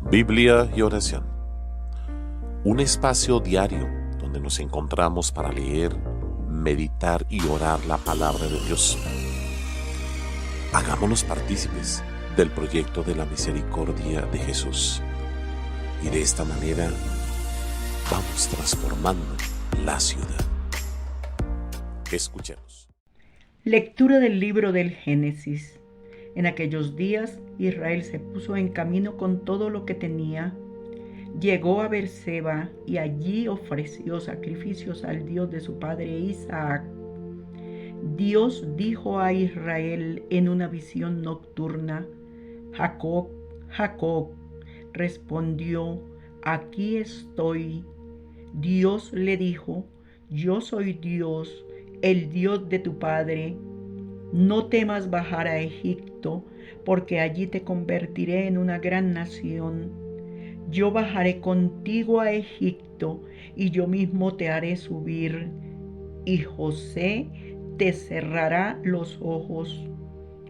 Biblia y oración. Un espacio diario donde nos encontramos para leer, meditar y orar la palabra de Dios. Hagámonos partícipes del proyecto de la misericordia de Jesús. Y de esta manera vamos transformando la ciudad. Escuchemos. Lectura del libro del Génesis. En aquellos días Israel se puso en camino con todo lo que tenía. Llegó a Beerseba y allí ofreció sacrificios al Dios de su padre Isaac. Dios dijo a Israel en una visión nocturna: Jacob, Jacob. Respondió: aquí estoy. Dios le dijo: yo soy Dios, el Dios de tu padre. No temas bajar a Egipto, porque allí te convertiré en una gran nación. Yo bajaré contigo a Egipto, y yo mismo te haré subir, y José te cerrará los ojos.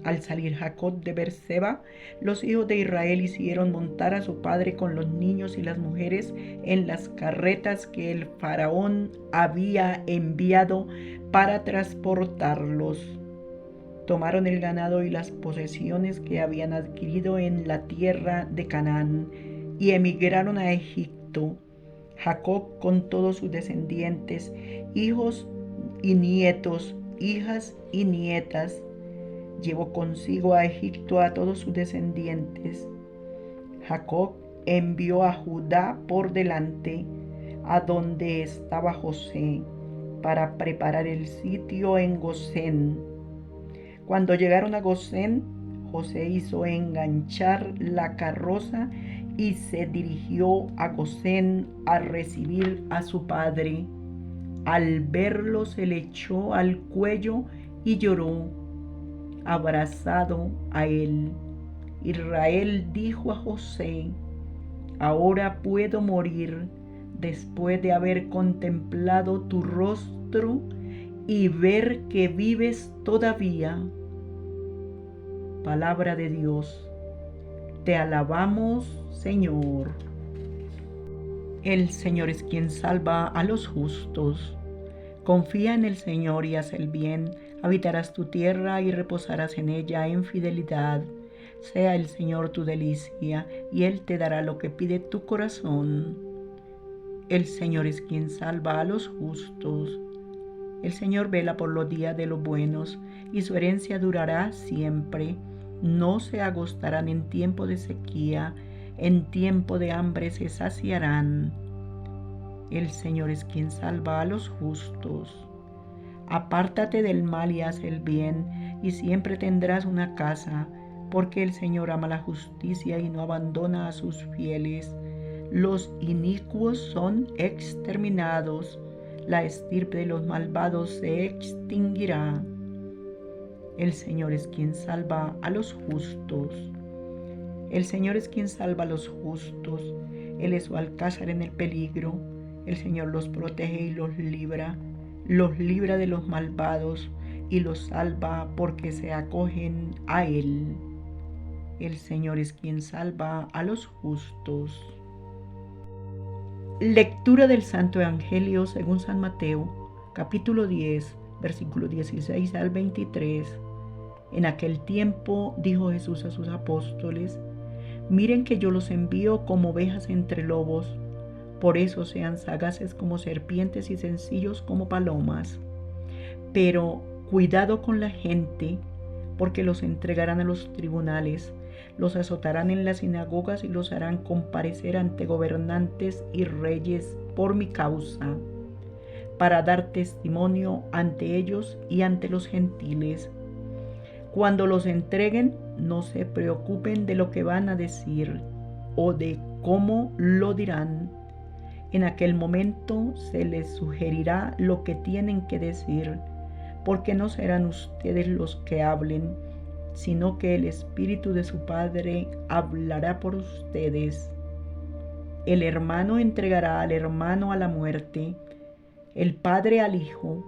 Al salir Jacob de Beerseba, los hijos de Israel hicieron montar a su padre con los niños y las mujeres en las carretas que el faraón había enviado para transportarlos. Tomaron el ganado y las posesiones que habían adquirido en la tierra de Canaán y emigraron a Egipto. Jacob con todos sus descendientes, hijos y nietos, hijas y nietas, llevó consigo a Egipto a todos sus descendientes. Jacob envió a Judá por delante, a donde estaba José, para preparar el sitio en Gosén. Cuando llegaron a Gosén, José hizo enganchar la carroza y se dirigió a Gosén a recibir a su padre. Al verlo se le echó al cuello y lloró, abrazado a él. Israel dijo a José: ahora puedo morir después de haber contemplado tu rostro y ver que vives todavía. Palabra de Dios. Te alabamos, Señor. El Señor es quien salva a los justos. Confía en el Señor y haz el bien. Habitarás tu tierra y reposarás en ella en fidelidad. Sea el Señor tu delicia, y Él te dará lo que pide tu corazón. El Señor es quien salva a los justos. El Señor vela por los días de los buenos, y su herencia durará siempre. No se agostarán en tiempo de sequía, en tiempo de hambre se saciarán. El Señor es quien salva a los justos. Apártate del mal y haz el bien, y siempre tendrás una casa, porque el Señor ama la justicia y no abandona a sus fieles. Los inicuos son exterminados, la estirpe de los malvados se extinguirá. El Señor es quien salva a los justos. El Señor es quien salva a los justos. Él es su alcázar en el peligro. El Señor los protege y los libra de los malvados y los salva porque se acogen a Él. El Señor es quien salva a los justos. Lectura del Santo Evangelio según San Mateo, capítulo 10, versículos 16 al 23. En aquel tiempo dijo Jesús a sus apóstoles: miren que yo los envío como ovejas entre lobos. Por eso sean sagaces como serpientes y sencillos como palomas. Pero cuidado con la gente, porque los entregarán a los tribunales, los azotarán en las sinagogas y los harán comparecer ante gobernantes y reyes por mi causa, para dar testimonio ante ellos y ante los gentiles. Cuando los entreguen, no se preocupen de lo que van a decir o de cómo lo dirán. En aquel momento se les sugerirá lo que tienen que decir, porque no serán ustedes los que hablen, sino que el Espíritu de su Padre hablará por ustedes. El hermano entregará al hermano a la muerte, el padre al hijo.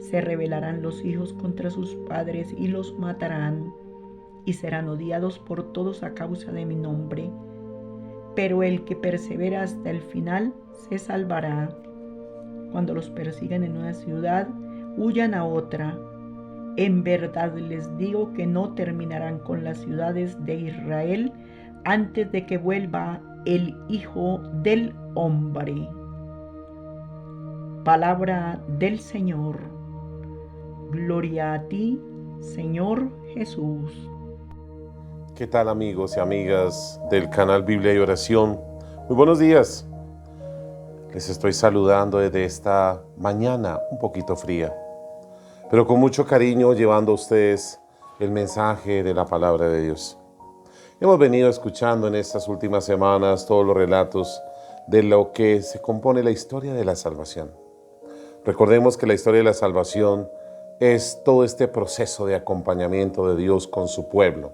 Se rebelarán los hijos contra sus padres y los matarán, y serán odiados por todos a causa de mi nombre. pero el que persevera hasta el final se salvará. Cuando los persigan en una ciudad, huyan a otra. En verdad les digo que no terminarán con las ciudades de Israel antes de que vuelva el Hijo del Hombre. Palabra del Señor. Gloria a ti, Señor Jesús. ¿Qué tal, amigos y amigas del canal Biblia y Oración? Muy buenos días. Les estoy saludando desde esta mañana un poquito fría, pero con mucho cariño llevando a ustedes el mensaje de la palabra de Dios. Hemos venido escuchando en estas últimas semanas todos los relatos de lo que se compone la historia de la salvación. Recordemos que la historia de la salvación es todo este proceso de acompañamiento de Dios con su pueblo.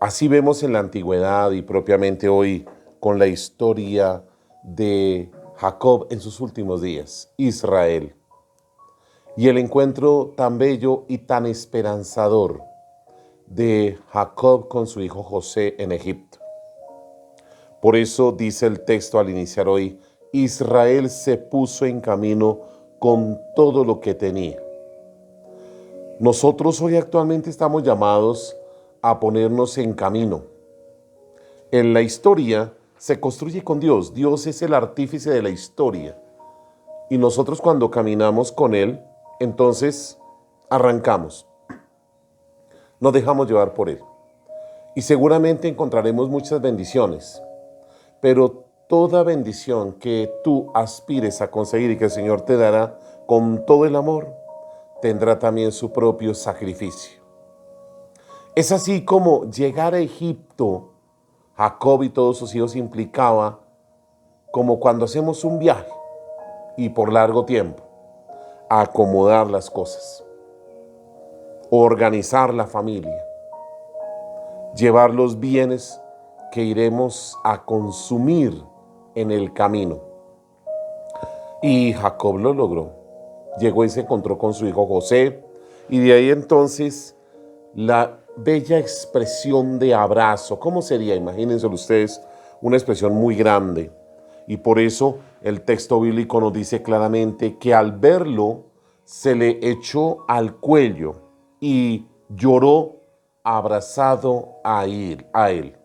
Así vemos en la antigüedad y propiamente hoy con la historia de Jacob en sus últimos días, Israel, y el encuentro tan bello y tan esperanzador de Jacob con su hijo José en Egipto. Por eso dice el texto al iniciar hoy: Israel se puso en camino con todo lo que tenía. Nosotros hoy actualmente estamos llamados a ponernos en camino. En la historia se construye con Dios. Dios es el artífice de la historia. Y nosotros cuando caminamos con Él, entonces arrancamos. Nos dejamos llevar por Él. Y seguramente encontraremos muchas bendiciones. Pero toda bendición que tú aspires a conseguir y que el Señor te dará con todo el amor, tendrá también su propio sacrificio. Es así como llegar a Egipto, Jacob y todos sus hijos, implicaba como cuando hacemos un viaje y por largo tiempo, acomodar las cosas, organizar la familia, llevar los bienes que iremos a consumir en el camino. Y Jacob lo logró. Llegó y se encontró con su hijo José, y de ahí entonces la bella expresión de abrazo. ¿Cómo sería? Imagínense ustedes, una expresión muy grande. Y por eso el texto bíblico nos dice claramente que al verlo se le echó al cuello y lloró abrazado a él.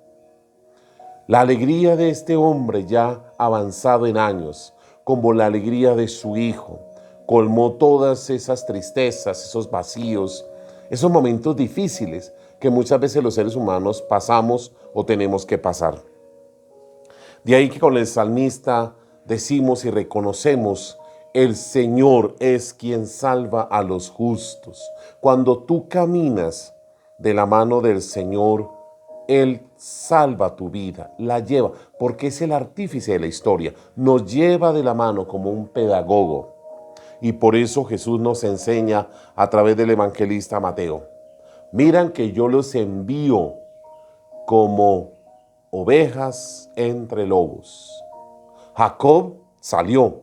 La alegría de este hombre ya avanzado en años, como la alegría de su hijo, colmó todas esas tristezas, esos vacíos, esos momentos difíciles que muchas veces los seres humanos pasamos o tenemos que pasar. De ahí que con el salmista decimos y reconocemos: el Señor es quien salva a los justos. Cuando tú caminas de la mano del Señor, Él salva tu vida, la lleva, porque es el artífice de la historia, nos lleva de la mano como un pedagogo. Y por eso Jesús nos enseña a través del evangelista Mateo: miran que yo los envío como ovejas entre lobos. Jacob salió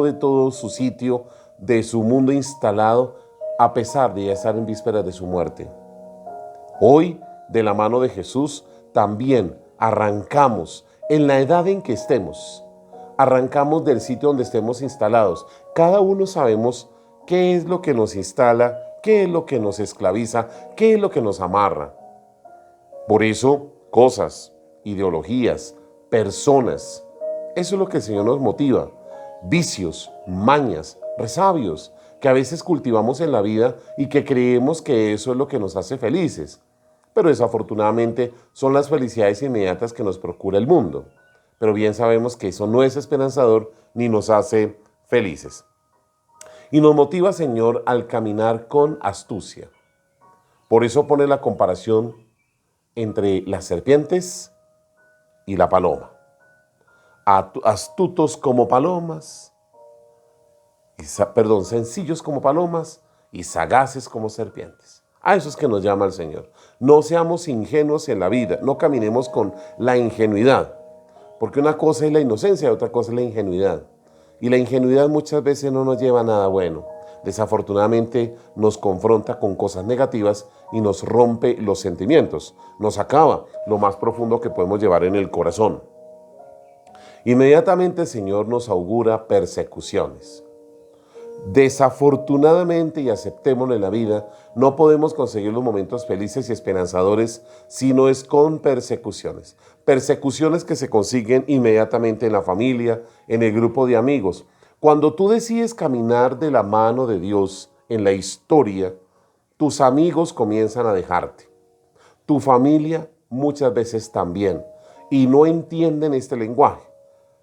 de todo su sitio, de su mundo instalado, a pesar de ya estar en vísperas de su muerte. Hoy, de la mano de Jesús, también arrancamos en la edad en que estemos. Arrancamos del sitio donde estemos instalados. Cada uno sabemos qué es lo que nos instala, qué es lo que nos esclaviza, qué es lo que nos amarra. Por eso, cosas, ideologías, personas, eso es lo que el Señor nos motiva. Vicios, mañas, resabios, que a veces cultivamos en la vida y que creemos que eso es lo que nos hace felices. Pero desafortunadamente son las felicidades inmediatas que nos procura el mundo. Pero bien sabemos que eso no es esperanzador ni nos hace felices. Y nos motiva, Señor, al caminar con astucia. Por eso pone la comparación entre las serpientes y la paloma. Astutos como palomas, sencillos como palomas y sagaces como serpientes. A eso es que nos llama el Señor. No seamos ingenuos en la vida, no caminemos con la ingenuidad, porque una cosa es la inocencia y otra cosa es la ingenuidad. Y la ingenuidad muchas veces no nos lleva a nada bueno. Desafortunadamente nos confronta con cosas negativas y nos rompe los sentimientos, nos acaba lo más profundo que podemos llevar en el corazón. Inmediatamente el Señor nos augura persecuciones. Desafortunadamente, y aceptémoslo en la vida, no podemos conseguir los momentos felices y esperanzadores si no es con persecuciones. Persecuciones que se consiguen inmediatamente en la familia, en el grupo de amigos. Cuando tú decides caminar de la mano de Dios en la historia, tus amigos comienzan a dejarte. Tu familia muchas veces también. Y no entienden este lenguaje.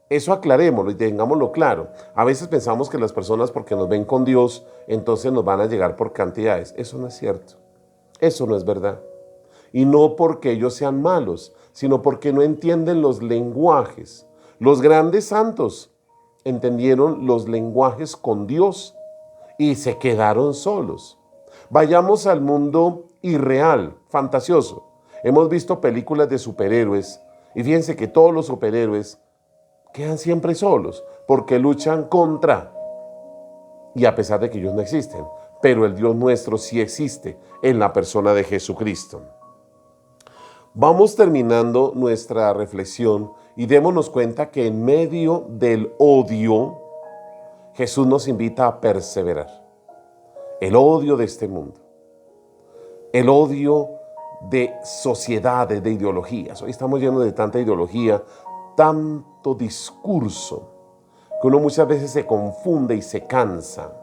Eso aclarémoslo y tengámoslo claro. A veces pensamos que las personas, porque nos ven con Dios, entonces nos van a llegar por cantidades. Eso no es cierto. Eso no es verdad. Y no porque ellos sean malos, sino porque no entienden los lenguajes. Los grandes santos entendieron los lenguajes con Dios y se quedaron solos. Vayamos al mundo irreal, fantasioso. Hemos visto películas de superhéroes y fíjense que todos los superhéroes quedan siempre solos porque luchan contra, y a pesar de que ellos no existen, pero el Dios nuestro sí existe en la persona de Jesucristo. Vamos terminando nuestra reflexión y démonos cuenta que en medio del odio, Jesús nos invita a perseverar. El odio de este mundo, el odio de sociedades, de ideologías. Hoy estamos llenos de tanta ideología, tanto discurso, que uno muchas veces se confunde y se cansa.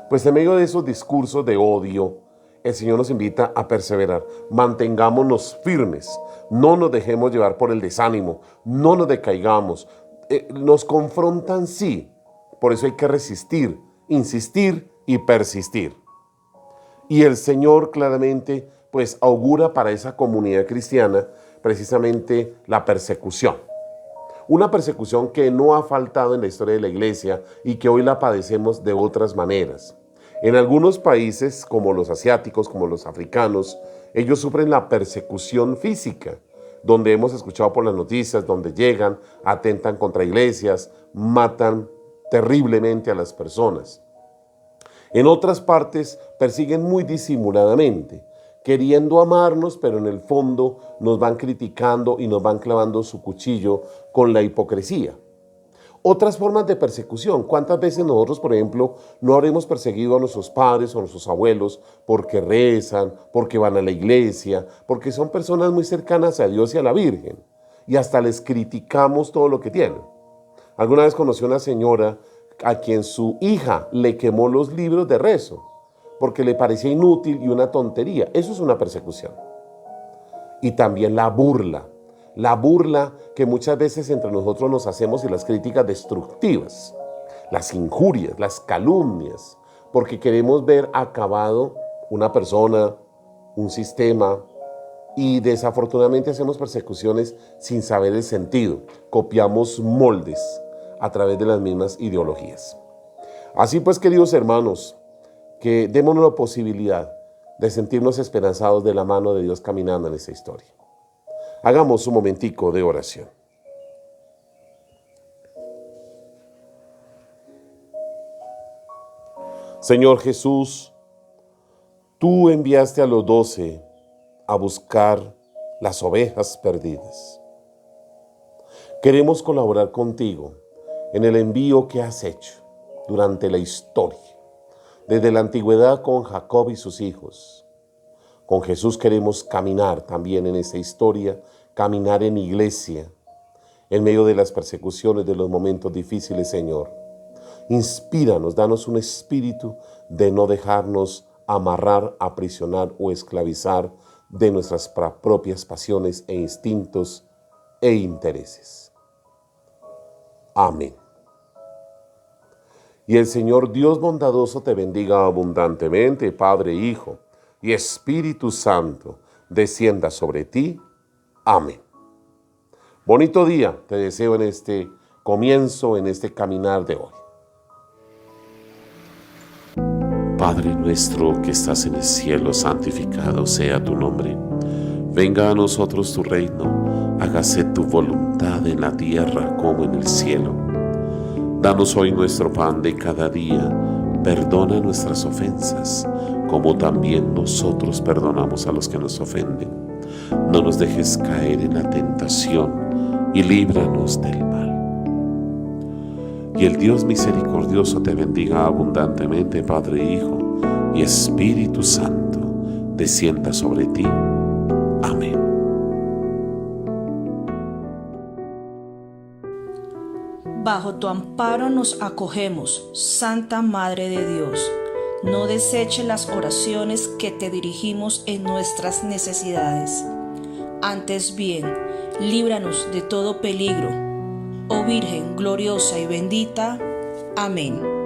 Pues en medio de esos discursos de odio, el Señor nos invita a perseverar. Mantengámonos firmes, no nos dejemos llevar por el desánimo, no nos decaigamos. Nos confrontan, sí, por eso hay que resistir, insistir y persistir. Y el Señor claramente pues augura para esa comunidad cristiana precisamente la persecución. Una persecución que no ha faltado en la historia de la iglesia y que hoy la padecemos de otras maneras. En algunos países, como los asiáticos, como los africanos, ellos sufren la persecución física, donde hemos escuchado por las noticias, donde llegan, atentan contra iglesias, matan terriblemente a las personas. En otras partes persiguen muy disimuladamente, queriendo amarnos, pero en el fondo nos van criticando y nos van clavando su cuchillo con la hipocresía. Otras formas de persecución. ¿Cuántas veces nosotros, por ejemplo, no habremos perseguido a nuestros padres o a nuestros abuelos porque rezan, porque van a la iglesia, porque son personas muy cercanas a Dios y a la Virgen? Y hasta les criticamos todo lo que tienen. Alguna vez conocí a una señora a quien su hija le quemó los libros de rezo porque le parecía inútil y una tontería. Eso es una persecución. Y también la burla que muchas veces entre nosotros nos hacemos y las críticas destructivas, las injurias, las calumnias, porque queremos ver acabado una persona, un sistema, y desafortunadamente hacemos persecuciones sin saber el sentido. Copiamos moldes a través de las mismas ideologías. Así pues, queridos hermanos, que démonos la posibilidad de sentirnos esperanzados de la mano de Dios caminando en esta historia. Hagamos un momentico de oración. Señor Jesús, tú enviaste a los 12 a buscar las ovejas perdidas. Queremos colaborar contigo en el envío que has hecho durante la historia. Desde la antigüedad con Jacob y sus hijos. Con Jesús queremos caminar también en esta historia, caminar en iglesia, en medio de las persecuciones, de los momentos difíciles, Señor. Inspíranos, danos un espíritu de no dejarnos amarrar, aprisionar o esclavizar de nuestras propias pasiones e instintos e intereses. Amén. Y el Señor Dios bondadoso te bendiga abundantemente, Padre, Hijo y Espíritu Santo, descienda sobre ti. Amén. Bonito día te deseo en este comienzo, en este caminar de hoy. Padre nuestro que estás en el cielo, santificado sea tu nombre. Venga a nosotros tu reino, hágase tu voluntad en la tierra como en el cielo. Danos hoy nuestro pan de cada día, Perdona nuestras ofensas, como también nosotros perdonamos a los que nos ofenden. No nos dejes caer en la tentación y líbranos del mal. Y el Dios misericordioso te bendiga abundantemente, Padre, Hijo y Espíritu Santo, descienda sobre ti. Amén. Bajo tu amparo nos acogemos, Santa Madre de Dios. No deseche las oraciones que te dirigimos en nuestras necesidades. Antes bien, líbranos de todo peligro. Oh Virgen gloriosa y bendita. Amén.